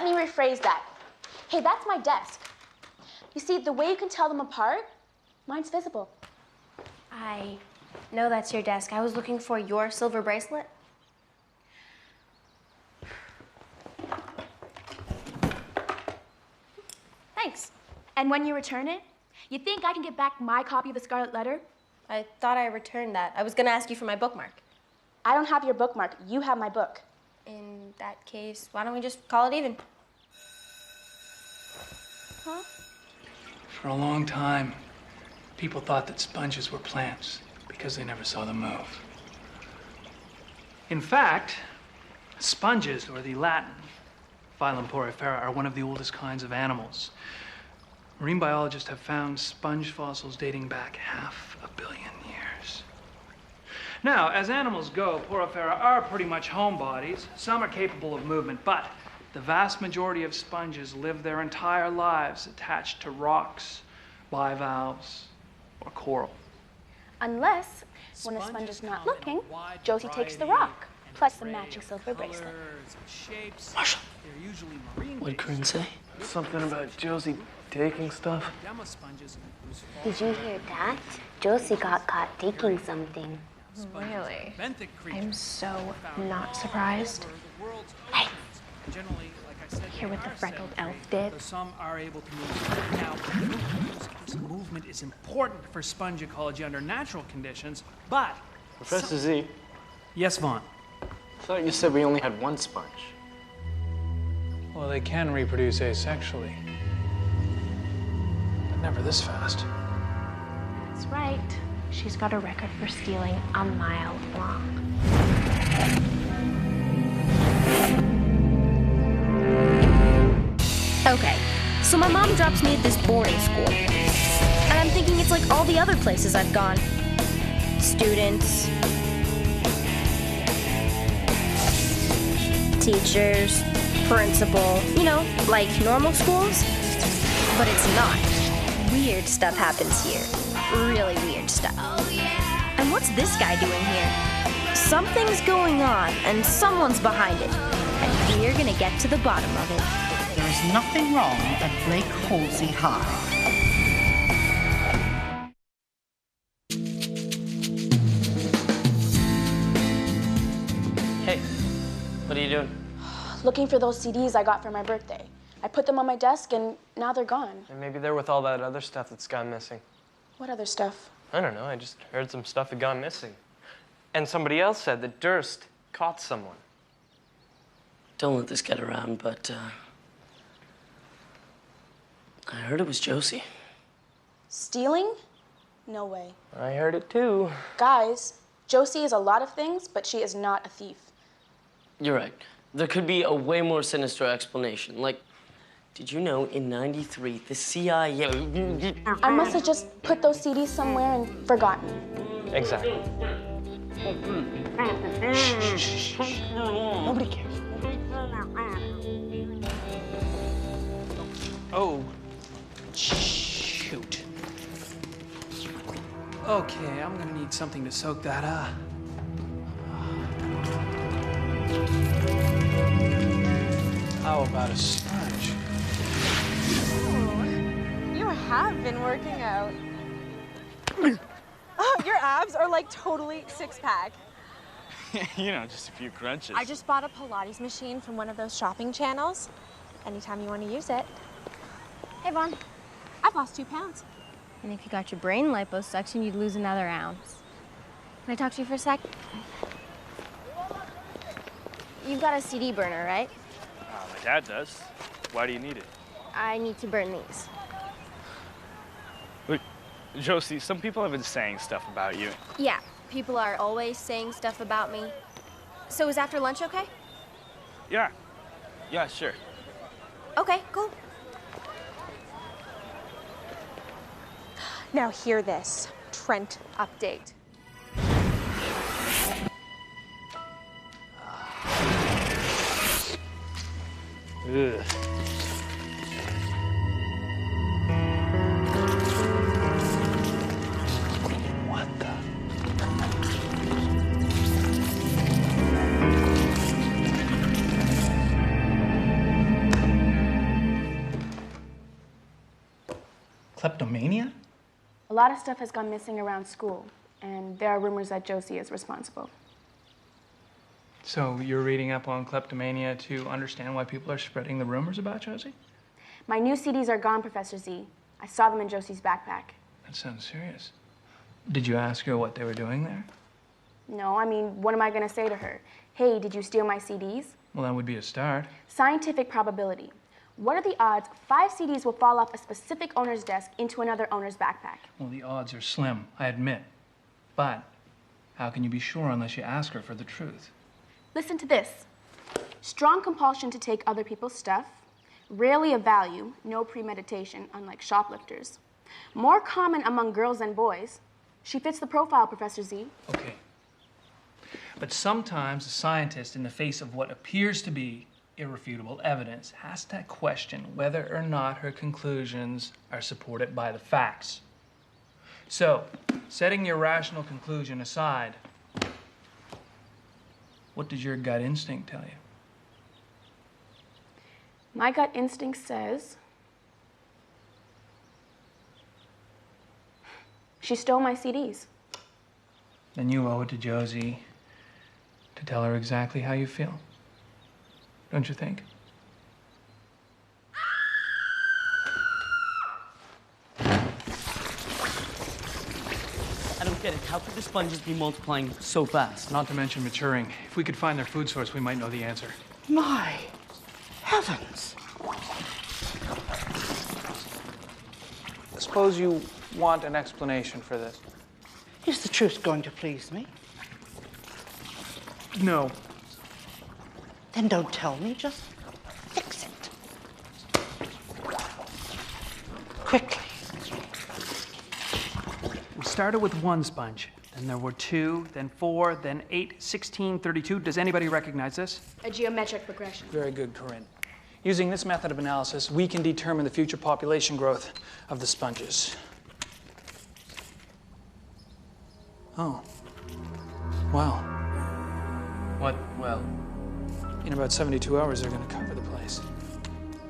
me rephrase that. Hey, that's my desk. You see, the way you can tell them apart, mine's visible. I know that's your desk. I was looking for your silver bracelet. Thanks. And when you return it, you think I can get back my copy of the Scarlet Letter? I thought I returned that. I was gonna ask you for my bookmark. I don't have your bookmark. You have my book. In that case, why don't we just call it even? Huh? For a long time, people thought that sponges were plants because they never saw them move. In fact, sponges, or the Latin phylum Porifera, are one of the oldest kinds of animals. Marine biologists have found sponge fossils dating back 500 million years. Now, as animals go, Porifera are pretty much homebodies. Some are capable of movement, but the vast majority of sponges live their entire lives attached to rocks, bivalves, or coral. Unless, when the sponge is not looking, Josie takes the rock, plus the matching silver bracelet. Marshall, what did Corinne say? Something about Josie taking stuff. Did you hear that? Josie got caught taking something. Really? I'm so not surprised. Hey! Hear what the freckled elf did? Some are able to move. Now, this movement is important for sponge ecology under natural conditions, but... Professor Z. Yes, Vaughn? I thought you said we only had one sponge. Well, they can reproduce asexually. But never this fast. That's right. She's got a record for stealing a mile long. Okay, so my mom drops me at this boarding school. And I'm thinking it's like all the other places I've gone. Students, teachers, principal, you know, like normal schools. But it's not. Weird stuff happens here. Really weird stuff. And what's this guy doing here? Something's going on, and someone's behind it. And we're gonna get to the bottom of it. There is nothing wrong at Lake Holsey High. Hey, what are you doing? Looking for those CDs I got for my birthday. I put them on my desk, and now they're gone. And maybe they're with all that other stuff that's gone missing. What other stuff? I don't know, I just heard some stuff had gone missing. And somebody else said that Durst caught someone. Don't let this get around, but I heard it was Josie. Stealing? No way. I heard it too. Guys, Josie is a lot of things, but she is not a thief. You're right. There could be a way more sinister explanation. Like, did you know in '93 the CIA... I must have just put those CDs somewhere and forgotten. Exactly. Shh. Nobody cares. Oh, shoot. Okay, I'm gonna need something to soak that up. How about a sponge? You have been working out. Oh, your abs are like totally six-pack. You know, just a few crunches. I just bought a Pilates machine from one of those shopping channels. Anytime you want to use it. Hey, Vaughn, I've lost 2 pounds. And if you got your brain liposuction, you'd lose another ounce. Can I talk to you for a sec? You've got a CD burner, right? My dad does. Why do you need it? I need to burn these. Look, Josie, some people have been saying stuff about you. Yeah, people are always saying stuff about me. So is after lunch okay? Yeah. Yeah, sure. Okay, cool. Now hear this, Trent update. Ugh. What the? Kleptomania? A lot of stuff has gone missing around school, and there are rumors that Josie is responsible. So you're reading up on kleptomania to understand why people are spreading the rumors about Josie? My new CDs are gone, Professor Z. I saw them in Josie's backpack. That sounds serious. Did you ask her what they were doing there? No, I mean, what am I going to say to her? Hey, did you steal my CDs? Well, that would be a start. Scientific probability. What are the odds 5 CDs will fall off a specific owner's desk into another owner's backpack? Well, the odds are slim, I admit. But how can you be sure unless you ask her for the truth? Listen to this. Strong compulsion to take other people's stuff. Rarely of value, no premeditation, unlike shoplifters. More common among girls than boys. She fits the profile, Professor Z. Okay. But sometimes a scientist, in the face of what appears to be irrefutable evidence, has to question whether or not her conclusions are supported by the facts. So, setting your rational conclusion aside, what does your gut instinct tell you? My gut instinct says she stole my CDs. Then you owe it to Josie to tell her exactly how you feel. Don't you think? I don't get it. How could the sponges be multiplying so fast? Not to mention maturing. If we could find their food source, we might know the answer. My heavens. Suppose you want an explanation for this. Is the truth going to please me? No. Then don't tell me, just fix it. Quickly. We started with 1 sponge, then there were 2, then 4, then 8, 16, 32. Does anybody recognize this? A geometric progression. Very good, Corinne. Using this method of analysis, we can determine the future population growth of the sponges. Oh. Wow. What? Well, In about 72 hours, they're going to cover the place.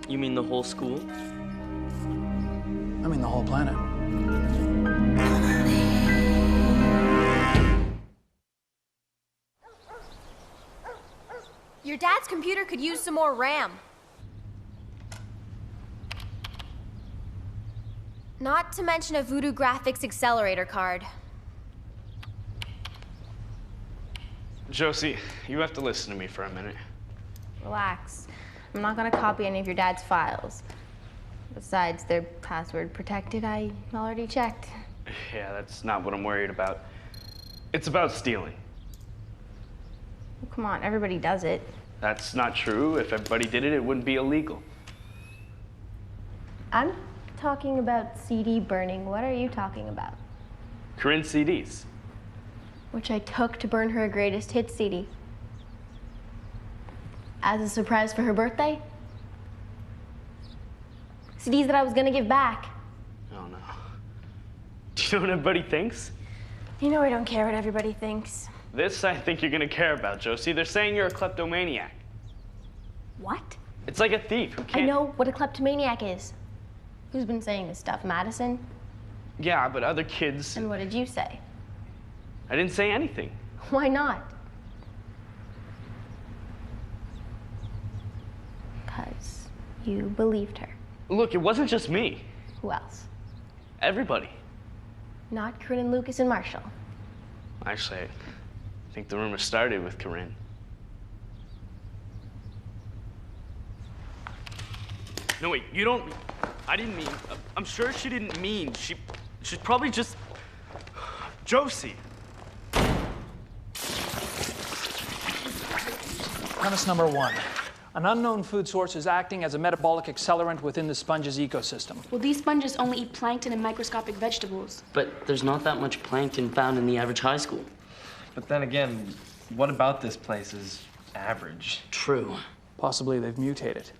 you mean the whole school? I mean, the whole planet. Your dad's computer could use some more RAM. Not to mention a Voodoo Graphics accelerator card. Josie, you have to listen to me for a minute. Relax. I'm not gonna copy any of your dad's files. Besides, they're password protected. I already checked. Yeah, that's not what I'm worried about. It's about stealing. Well, come on, everybody does it. That's not true. If everybody did it, it wouldn't be illegal. I'm talking about CD burning. What are you talking about? Corinne CDs. Which I took to burn her greatest hits CD. As a surprise for her birthday. CDs that I was gonna give back. Oh no. Do you know what everybody thinks? You know I don't care what everybody thinks. This I think you're gonna care about, Josie. They're saying you're a kleptomaniac. What? It's like a thief who I can't... know what a kleptomaniac is. Who's been saying this stuff? Madison? Yeah, but other kids... And what did you say? I didn't say anything. Why not? Because you believed her. Look, it wasn't just me. Who else? Everybody. Not Corinne and Lucas and Marshall. Actually, I think the rumor started with Corinne. No, wait, you don't... I didn't mean... I'm sure she didn't mean. She's probably just... Josie. Premise number 1. An unknown food source is acting as a metabolic accelerant within the sponge's ecosystem. Well, these sponges only eat plankton and microscopic vegetables. But there's not that much plankton found in the average high school. But then again, what about this place is average? True. Possibly they've mutated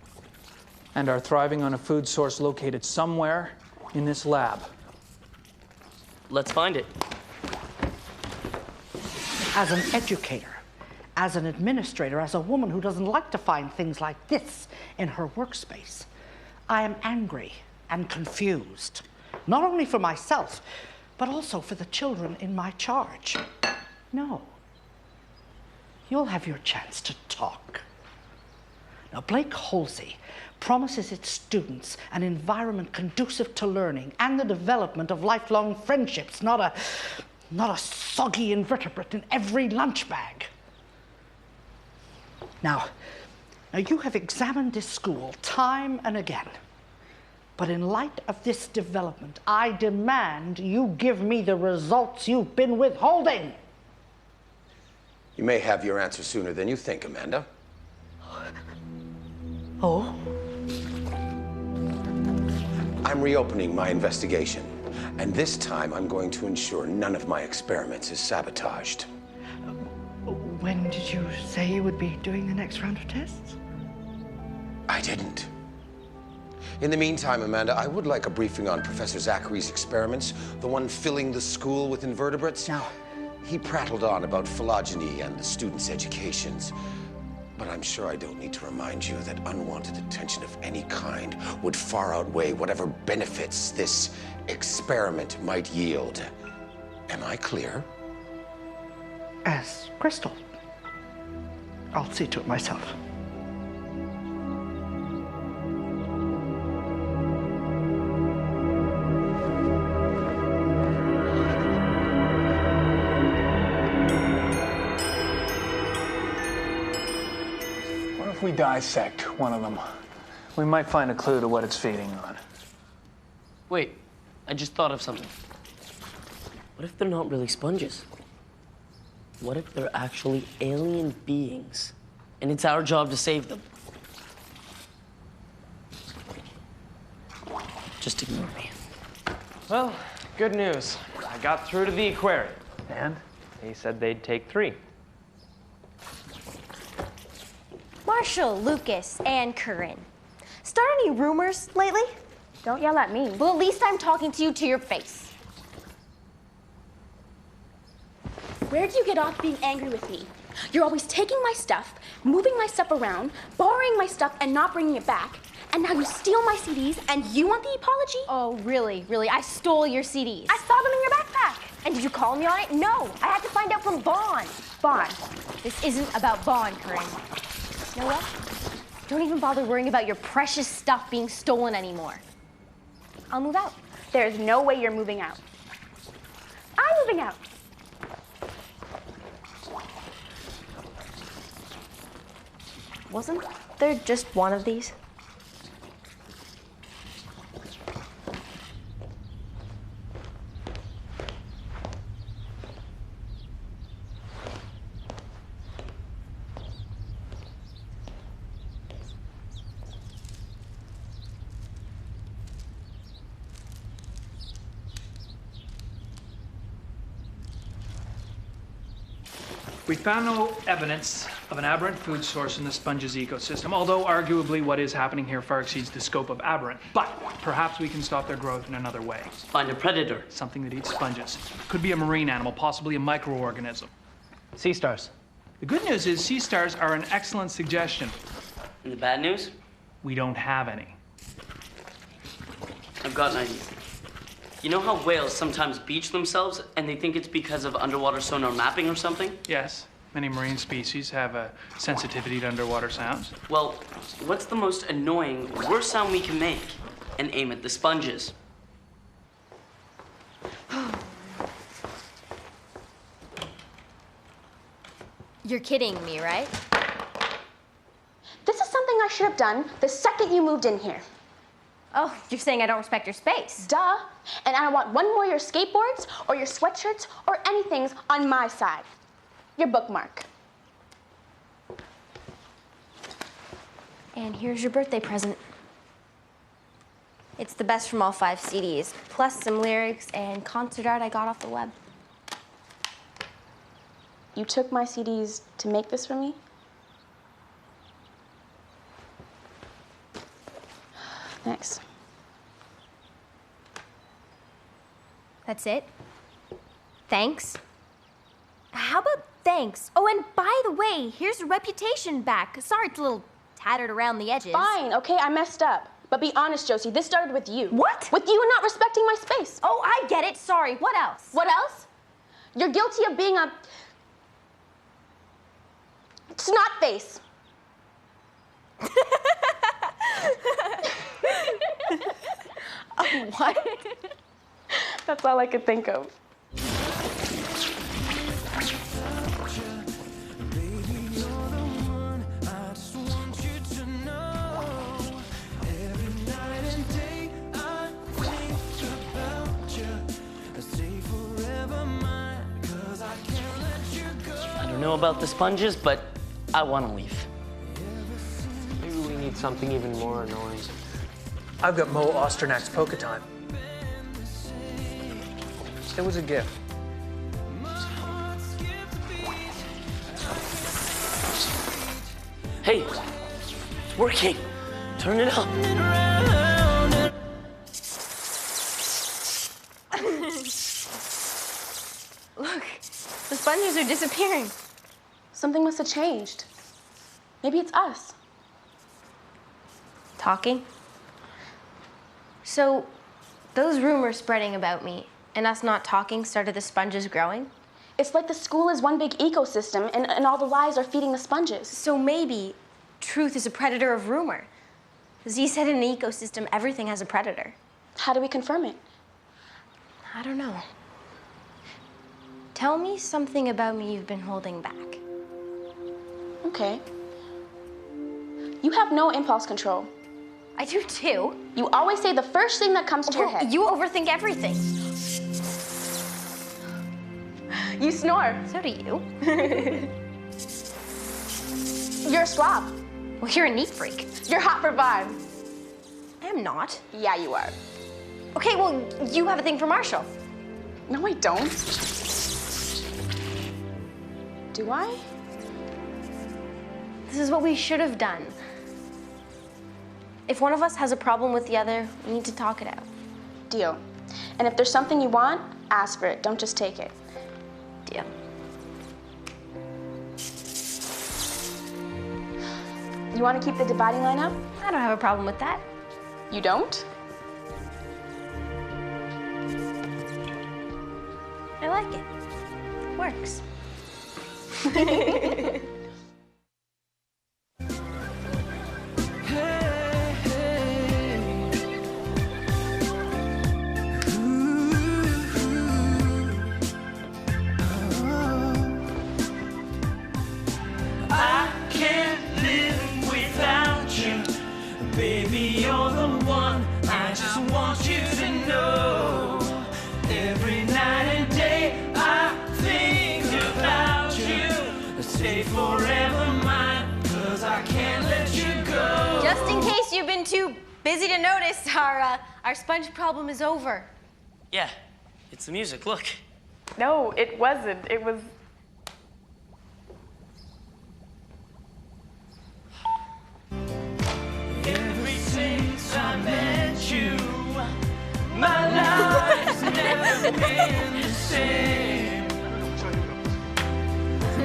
and are thriving on a food source located somewhere in this lab. Let's find it. As an educator, as an administrator, as a woman who doesn't like to find things like this in her workspace, I am angry and confused. Not only for myself, but also for the children in my charge. No. You'll have your chance to talk. Now, Blake Holsey promises its students an environment conducive to learning and the development of lifelong friendships, not a soggy invertebrate in every lunch bag. Now, you have examined this school time and again. But in light of this development, I demand you give me the results you've been withholding. You may have your answer sooner than you think, Amanda. Oh? I'm reopening my investigation, and this time I'm going to ensure none of my experiments is sabotaged. When did you say you would be doing the next round of tests? I didn't. In the meantime, Amanda, I would like a briefing on Professor Zachary's experiments, the one filling the school with invertebrates. Now, he prattled on about phylogeny and the students' educations. But I'm sure I don't need to remind you that unwanted attention of any kind would far outweigh whatever benefits this experiment might yield. Am I clear? As crystal. I'll see to it myself. If we dissect one of them, we might find a clue to what it's feeding on. Wait, I just thought of something. What if they're not really sponges? What if they're actually alien beings, and it's our job to save them? Just ignore me. Well, good news. I got through to the aquarium. And? They said they'd take 3. Marshall, Lucas, and Corinne. Start any rumors lately? Don't yell at me. Well, at least I'm talking to you to your face. Where do you get off being angry with me? You're always taking my stuff, moving my stuff around, borrowing my stuff and not bringing it back. And now you steal my CDs and you want the apology? Oh, really? Really? I stole your CDs. I saw them in your backpack. And did you call me on it? No. I had to find out from Vaughn. Vaughn. This isn't about Vaughn, Corinne. You know what? Don't even bother worrying about your precious stuff being stolen anymore. I'll move out. There's no way you're moving out. I'm moving out. Wasn't there just one of these? We found no evidence of an aberrant food source in the sponge's ecosystem, although arguably what is happening here far exceeds the scope of aberrant. But perhaps we can stop their growth in another way. Find a predator. Something that eats sponges. Could be a marine animal, possibly a microorganism. Sea stars. The good news is sea stars are an excellent suggestion. And the bad news? We don't have any. I've got an idea. You know how whales sometimes beach themselves and they think it's because of underwater sonar mapping or something? Yes, many marine species have a sensitivity to underwater sounds. Well, what's the most annoying, worst sound we can make? And aim at the sponges. You're kidding me, right? This is something I should have done the second you moved in here. Oh, you're saying I don't respect your space? Duh. And I don't want one more of your skateboards or your sweatshirts or anything on my side. Your bookmark. And here's your birthday present. It's the best from all 5 CDs, plus some lyrics and concert art I got off the web. You took my CDs to make this for me? Thanks. That's it? Thanks? How about thanks? Oh, and by the way, here's your reputation back. Sorry it's a little tattered around the edges. Fine, okay, I messed up. But But be honest, Josie, this started with you. What? With you not respecting my space. Oh, I get it. Sorry. What else? What else? You're guilty of being a snot face. What? That's all I could think of. I don't know about the sponges, but I want to leave. Maybe we need something even more annoying. I've got Mo Osternak's polka time. It was a gift. Hey, it's working. Turn it up. Look, the sponges are disappearing. Something must have changed. Maybe it's us. Talking? So, those rumors spreading about me and us not talking started the sponges growing? It's like the school is one big ecosystem and all the lies are feeding the sponges. So maybe truth is a predator of rumor. Z said in an ecosystem, everything has a predator. How do we confirm it? I don't know. Tell me something about me you've been holding back. Okay. You have no impulse control. I do too. You always say the first thing that comes to your head. You overthink everything. You snore. So do you. You're a slob. Well, you're a neat freak. You're hot for vibe. I am not. Yeah, you are. Okay, well, you have a thing for Marshall. No, I don't. Do I? This is what we should have done. If one of us has a problem with the other, we need to talk it out. Deal. And if there's something you want, ask for it. Don't just take it. Deal. You want to keep the dividing line up? I don't have a problem with that. You don't? I like it. Works. I can't live without you. Baby, you're the one. I just want you to know. Every night and day I think about you. Stay forever mine, 'cause I can't let you go. Just in case you've been too busy to notice, our sponge problem is over. Yeah, it's the music. Look. No, it wasn't. It was... Ever since I met you, my life's never been the same.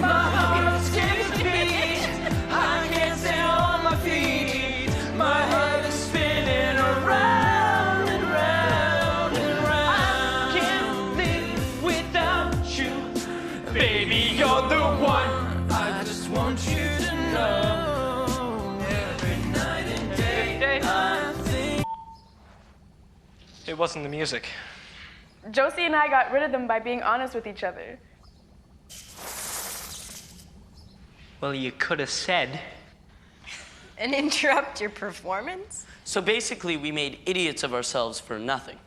My heart skips a beat. I can't stay on my feet. My head is spinning around and round and round. I can't live without you. Baby, you're the one. I just want you to know. It wasn't the music. Josie and I got rid of them by being honest with each other. Well, you could have said. And interrupt your performance? So basically, we made idiots of ourselves for nothing.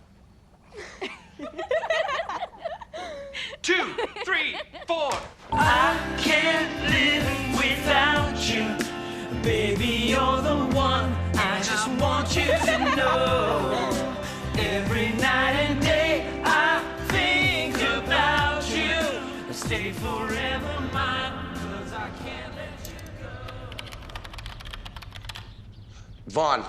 2, 3, 4. I can't live without you. Baby, you're the one. I just want you to know. Every night and day I think about you. Stay forever mine, 'cause I can't let you go. Vaughn.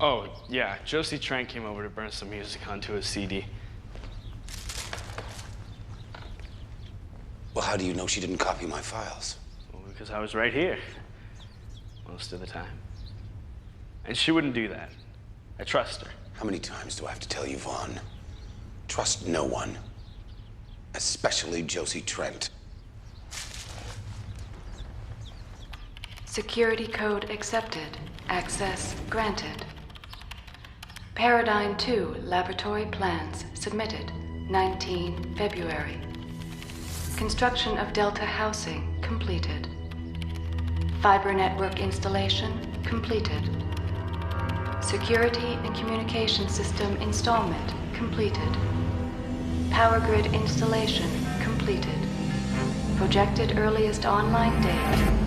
Oh, yeah. Josie Trank came over to burn some music onto a CD. Well, how do you know she didn't copy my files? Well, because I was right here most of the time. And she wouldn't do that. I trust her. How many times do I have to tell you, Vaughn? Trust no one. Especially Josie Trent. Security code accepted. Access granted. Paradigm 2 laboratory plans submitted. 19 February. Construction of Delta housing completed. Fiber network installation completed. Security and communication system installment completed. Power grid installation completed. Projected earliest online date